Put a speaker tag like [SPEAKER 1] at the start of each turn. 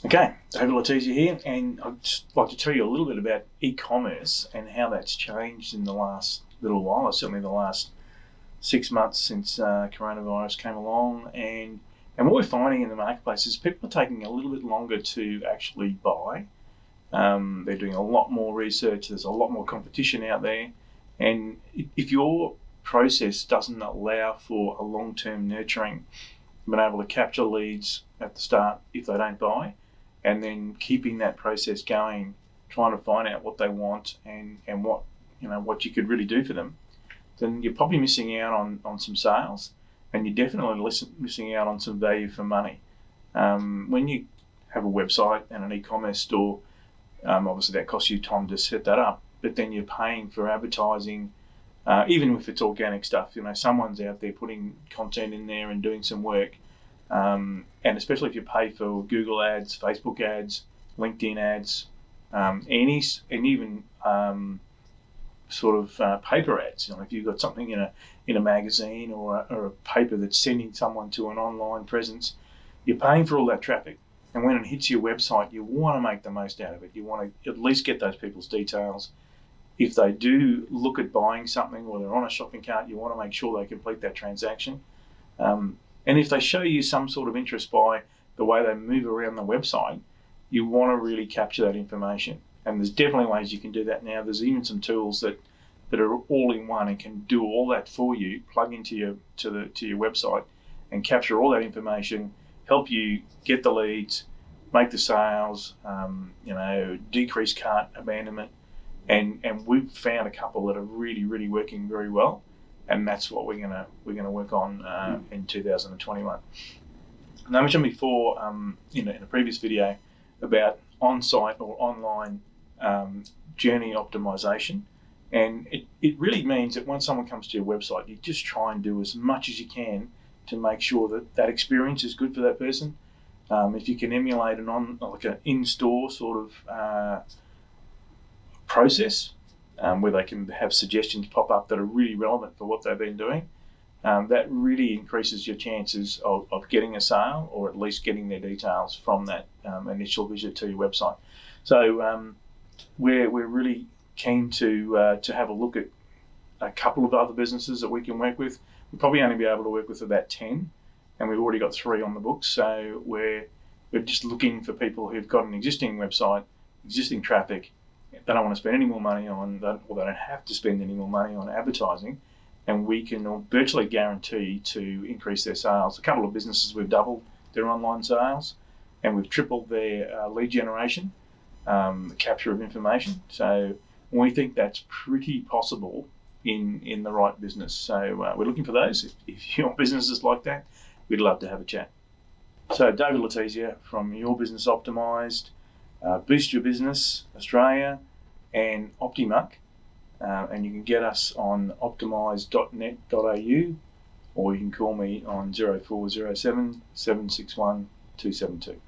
[SPEAKER 1] Okay, David Letizia here, and I'd just like to tell you a little bit about e-commerce and how that's changed in the last little while, certainly the last 6 months since coronavirus came along. And what we're finding in the marketplace is people are taking a little bit longer to actually buy. They're doing a lot more research, there's a lot more competition out there, and if your process doesn't allow for a long-term nurturing, being able to capture leads at the start if they don't buy, and then keeping that process going, trying to find out what they want and what you could really do for them, then you're probably missing out on some sales, and you're definitely missing out on some value for money. When you have a website and an e-commerce store, obviously that costs you time to set that up, but then you're paying for advertising, even if it's organic stuff. Someone's out there putting content in there and doing some work. And especially if you pay for Google ads, Facebook ads, LinkedIn ads, and even paper ads. If you've got something in a magazine or a paper that's sending someone to an online presence, you're paying for all that traffic. And when it hits your website, you want to make the most out of it. You want to at least get those people's details. If they do look at buying something or they're on a shopping cart, you want to make sure they complete that transaction. And if they show you some sort of interest by the way they move around the website, you want to really capture that information. And there's definitely ways you can do that now. There's even some tools that are all in one and can do all that for you, plug into your website and capture all that information, help you get the leads, make the sales, decrease cart abandonment. And we've found a couple that are really, really working very well. And that's what we're gonna work on in 2021. And I mentioned before, in a previous video, about on-site or online journey optimization, and it really means that when someone comes to your website, you just try and do as much as you can to make sure that experience is good for that person. If you can emulate an in-store sort of process, where they can have suggestions pop up that are really relevant for what they've been doing, that really increases your chances of getting a sale, or at least getting their details from that initial visit to your website. So we're really keen to have a look at a couple of other businesses that we can work with. We'll probably only be able to work with about 10, and we've already got 3 on the books. So we're just looking for people who've got an existing website, existing traffic. They don't want to spend any more money on that, or they don't have to spend any more money on advertising, and we can virtually guarantee to increase their sales. A couple of businesses, we've doubled their online sales, and we've tripled their lead generation, the capture of information. So we think that's pretty possible in the right business. So we're looking for those. If your business is like that, we'd love to have a chat. So David Letizia from Your Business Optimised, Boost Your Business Australia, and Optimuck, and you can get us on optimise.net.au, or you can call me on 0407 761 272.